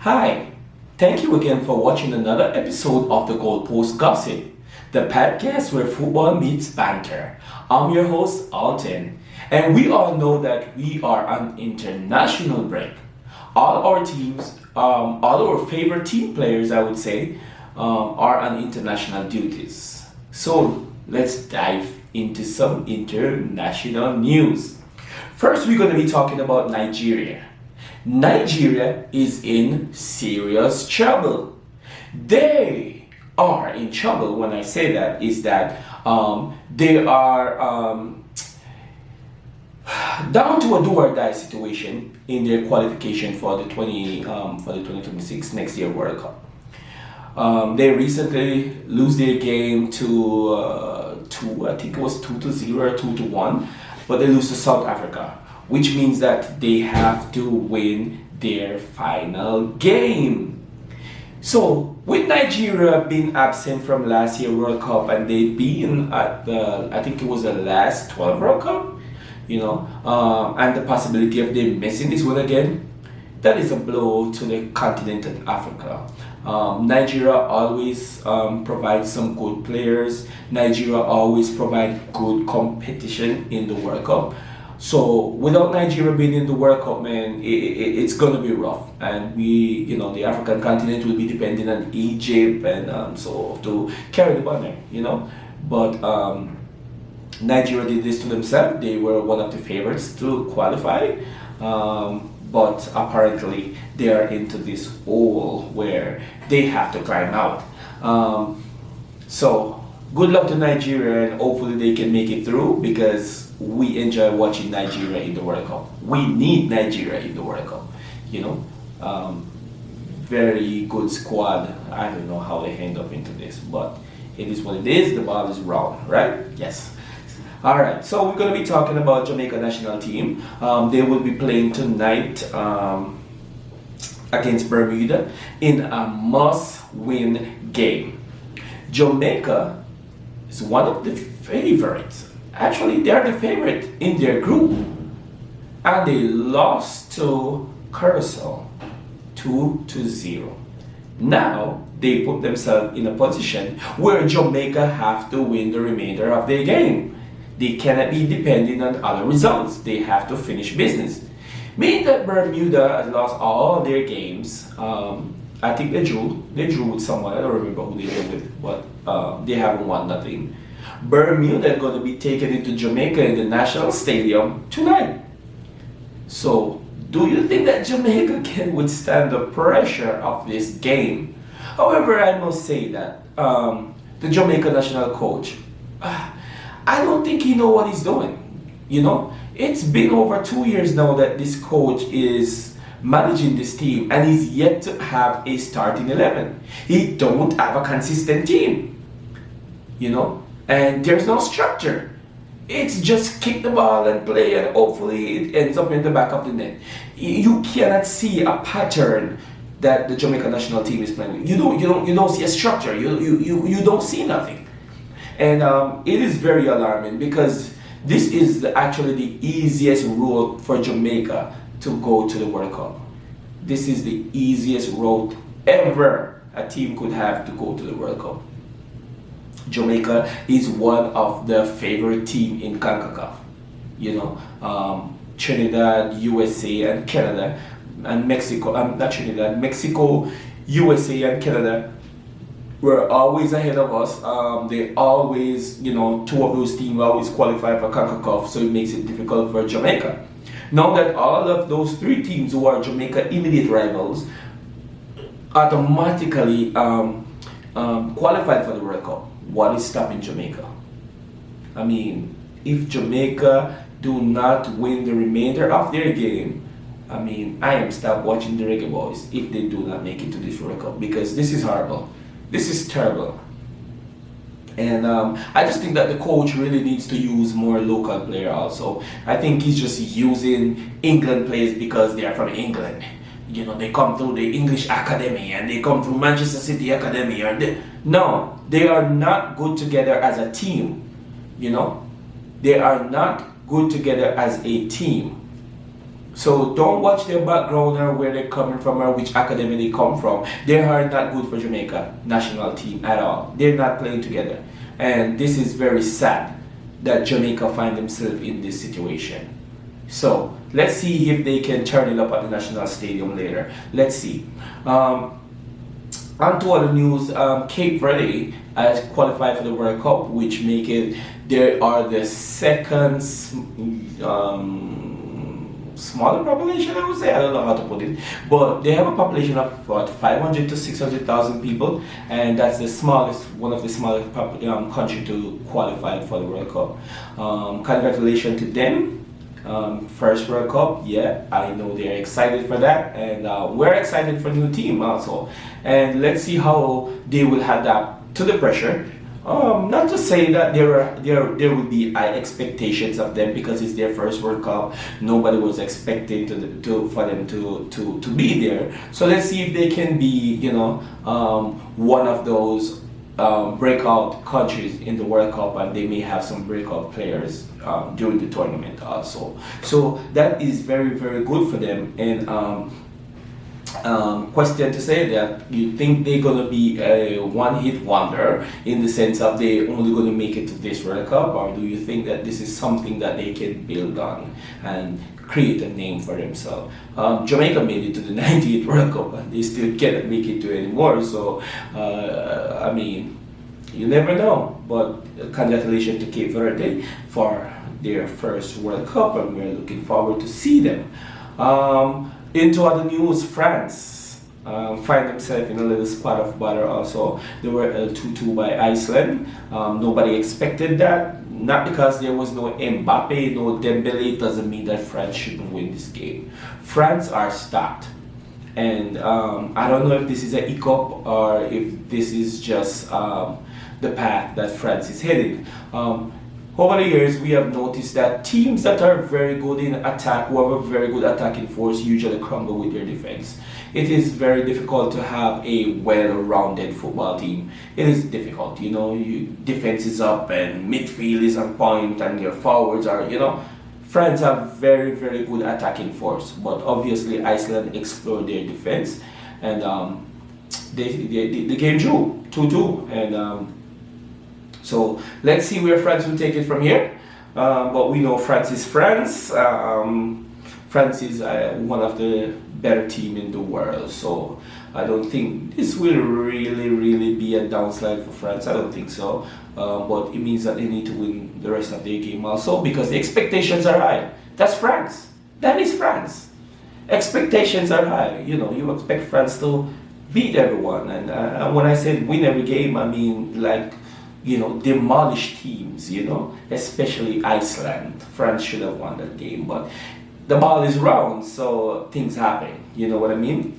Hi, thank you again for watching another episode of the GoalPost Gossip, the podcast where football meets banter. I'm your host, Alton, and we all know that we are on international break. All our teams, all our favorite team players, I would say, are on international duties. So let's dive into some international news. First, we're going to be talking about Nigeria. Nigeria is in serious trouble. They are in trouble. When I say that, is that they are down to a do or die situation in their qualification for the 2026 next year World Cup. They recently lose their game to I think it was 2-0 or 2-1, but they lose to South Africa, which means that they have to win their final game. So, with Nigeria being absent from last year's World Cup and they being at I think it was the last 12 World Cup, and the possibility of them missing this one again, that is a blow to the continent of Africa. Nigeria always provides some good players. Nigeria always provides good competition in the World Cup. So without Nigeria being in the World Cup, man, it's gonna be rough, and the African continent will be depending on Egypt and so to carry the banner, But Nigeria did this to themselves. They were one of the favorites to qualify, but apparently they are into this hole where they have to climb out. So good luck to Nigeria, and hopefully they can make it through, because we enjoy watching Nigeria in the World Cup. We need Nigeria in the World Cup, very good squad. I don't know how they end up into this, but it is what it is. The ball is round, right? Yes. All right, so we're going to be talking about Jamaica national team. They will be playing tonight against Bermuda in a must-win game. Jamaica is one of the favorites. Actually, they're the favorite in their group, and they lost to Curacao 2-0. Now they put themselves in a position where Jamaica have to win the remainder of their game. They cannot be depending on other results. They have to finish business. Meaning that Bermuda has lost all their games. I think they drew. They drew with someone. I don't remember who they drew with, but they haven't won nothing. Bermuda are going to be taken into Jamaica in the National Stadium tonight. So, do you think that Jamaica can withstand the pressure of this game? However, I must say that the Jamaica national coach, I don't think he knows what he's doing. It's been over 2 years now that this coach is managing this team, and he's yet to have a starting 11. He don't have a consistent team, and there's no structure. It's just kick the ball and play, and hopefully it ends up in the back of the net. You cannot see a pattern that the Jamaica national team is playing with. You don't see a structure. You don't see nothing, and it is very alarming, because this is actually the easiest route for Jamaica to go to the World Cup. This is the easiest route ever a team could have to go to the World Cup. Jamaica is one of the favorite team in CONCACAF. Trinidad, USA, and Canada, and Mexico. Not Trinidad, Mexico, USA, and Canada were always ahead of us. They always, two of those teams always qualify for CONCACAF, so it makes it difficult for Jamaica. Now that all of those three teams who are Jamaica immediate rivals automatically qualified for the World Cup, what is stopping Jamaica? I mean, if Jamaica do not win the remainder of their game, I am stop watching the Reggae Boys if they do not make it to this World Cup, because this is horrible. This is terrible. And I just think that the coach really needs to use more local player also. I think he's just using England players because they are from England. They come through the English Academy, and they come through Manchester City Academy. No, they are not good together as a team. They are not good together as a team. So don't watch their background or where they're coming from or which academy they come from. They are not good for Jamaica national team at all. They're not playing together. And this is very sad that Jamaica find themselves in this situation. So let's see if they can turn it up at the National Stadium later. Let's see. On to other news, Cape Verde has qualified for the World Cup, which make it, they are the second smaller population, I would say. I don't know how to put it, but they have a population of what, 500 to 600,000 people, and that's the smallest, one of the smallest country to qualify for the World Cup. Congratulations to them. First World Cup, yeah, I know they're excited for that, and we're excited for new team also. And let's see how they will adapt to the pressure. Not to say that there will be high expectations of them because it's their first World Cup. Nobody was expecting for them to be there. So let's see if they can be, one of those breakout countries in the World Cup, and they may have some breakout players during the tournament also. So that is very, very good for them. And question to say that you think they're going to be a one-hit wonder in the sense of they only going to make it to this World Cup, or do you think that this is something that they can build on and create a name for themselves? Jamaica made it to the 98th World Cup and they still cannot make it to anymore, so I mean, you never know. But congratulations to Cape Verde for their first World Cup, and we're looking forward to see them. Into other news, France find themselves in a little spot of bother also. They were 2-2 by Iceland. Nobody expected that. Not because there was no Mbappe, no Dembele, doesn't mean that France shouldn't win this game. France are stacked. And I don't know if this is a hiccup or if this is just the path that France is heading. Over the years, we have noticed that teams that are very good in attack, who have a very good attacking force, usually crumble with their defense. It is very difficult to have a well-rounded football team. It is difficult, your defense is up and midfield is on point and your forwards are, France have very, very good attacking force, but obviously Iceland explored their defense, and the game drew 2-2, and so let's see where France will take it from here. But we know France is France. France is one of the better team in the world, so I don't think this will really be a downslide for France. I don't think so. But it means that they need to win the rest of their game also, because the expectations are high. That's France. That is France. Expectations are high. You expect France to beat everyone, and when I said win every game, I mean like, demolish teams, especially Iceland. France should have won that game, but the ball is round, so things happen. You know what I mean?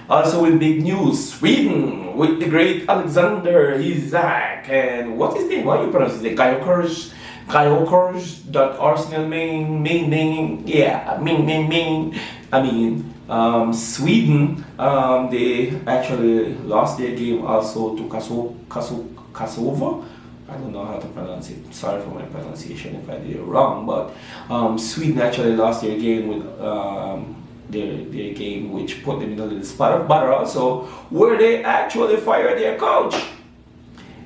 Also in big news, Sweden with the great Alexander Isak, and what's his name? How you pronounce it? Gyökeres, that Arsenal main name. Yeah, main. I mean, Sweden, they actually lost their game also to Kosovo. I don't know how to pronounce it. Sorry for my pronunciation if I did it wrong. But Sweden actually lost their game with their game, which put them in a little spot of bother also, where they actually fired their coach.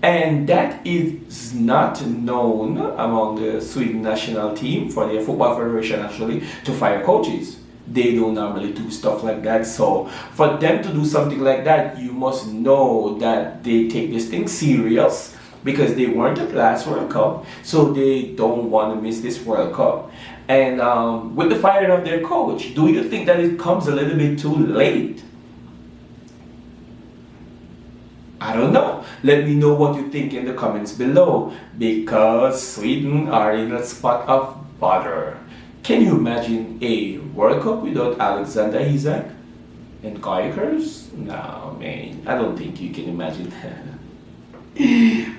And that is not known among the Sweden national team, for their football federation actually, to fire coaches. They don't normally do stuff like that. So for them to do something like that, you must know that they take this thing serious, because they weren't at last World Cup, so they don't want to miss this World Cup. And with the firing of their coach, do you think that it comes a little bit too late? I don't know. Let me know what you think in the comments below, because Sweden are in a spot of bother. Can you imagine a World Cup without Alexander Isak and Gyökeres? No, man, I don't think you can imagine that.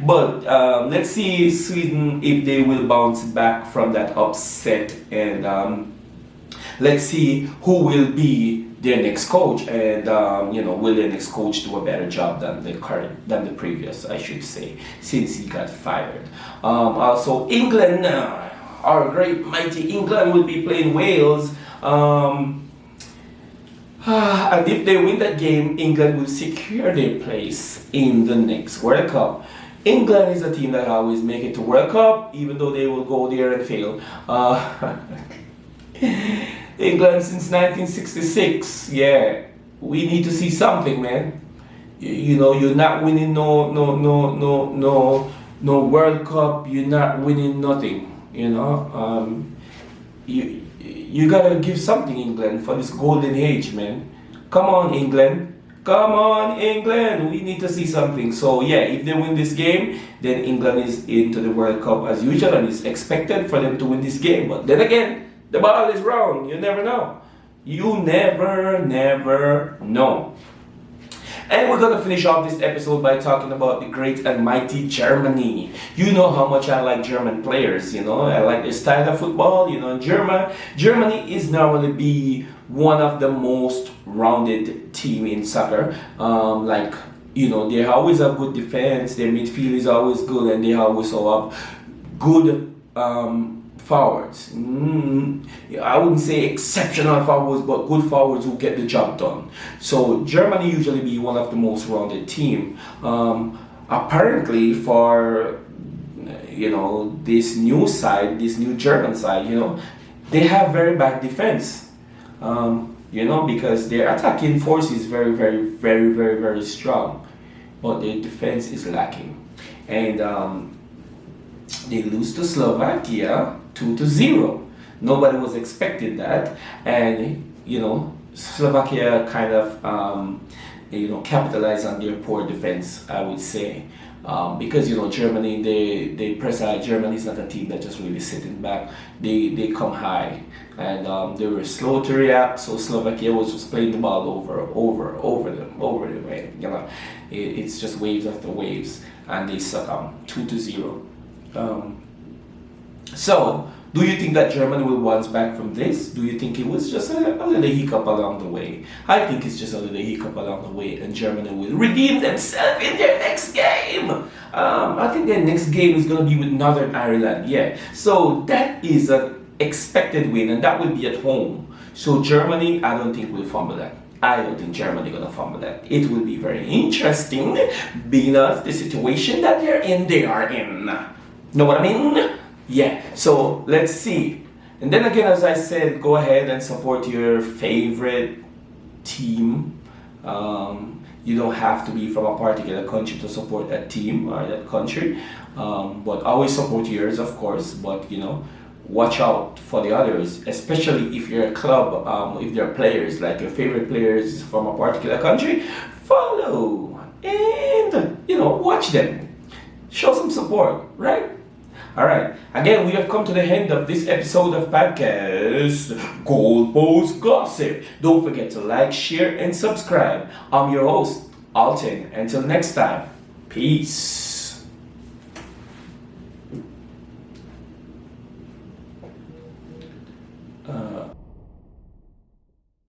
But let's see Sweden if they will bounce back from that upset, and let's see who will be their next coach, and will their next coach do a better job than the previous, I should say, since he got fired. Also England, our great mighty England, will be playing Wales And if they win that game, England will secure their place in the next World Cup. England is a team that always make it to World Cup, even though they will go there and fail. England since 1966, yeah. We need to see something, man. You know, you're not winning no World Cup. You're not winning nothing. You know, you gotta give something, England, for this golden age, man. Come on, England. Come on, England. We need to see something. So yeah, if they win this game, then England is into the World Cup as usual, and it's expected for them to win this game. But then again, the ball is round. You never know. You never know. And we're gonna finish off this episode by talking about the great and mighty Germany. You know how much I like German players, you know. I like their style of football, you know. Germany is normally be one of the most rounded team in soccer. Like, you know, they always have good defense, their midfield is always good, and they always have good forwards. I wouldn't say exceptional forwards, but good forwards who get the job done. So Germany usually be one of the most rounded team. Apparently for you know this new German side, you know, they have very bad defense. You know, because their attacking force is very strong, but their defense is lacking, and they lose to Slovakia 2-0. Nobody was expecting that, and you know Slovakia kind of you know capitalized on their poor defense, I would say, because you know Germany they press high. Germany is not a team that just really sitting back. They come high, and they were slow to react. So Slovakia was just playing the ball over them, right? You know, it's just waves after waves, and they succumb 2-0. So, do you think that Germany will bounce back from this? Do you think it was just a little hiccup along the way? I think it's just a little hiccup along the way, and Germany will redeem themselves in their next game. I think their next game is going to be with Northern Ireland, yeah. So, that is an expected win, and that will be at home. So, Germany, I don't think will fumble that. I don't think Germany gonna fumble that. It will be very interesting, because the situation that they are in. Know what I mean? Yeah, so let's see. And then again, as I said, go ahead and support your favorite team. You don't have to be from a particular country to support that team or that country. But always support yours, of course. But, you know, watch out for the others, especially if you're a club, if they're players, like your favorite players from a particular country, follow and, you know, watch them. Show some support, right? Alright, again, we have come to the end of this episode of podcast GoalPost Gossip. Don't forget to like, share, and subscribe. I'm your host, Alton. Until next time, peace.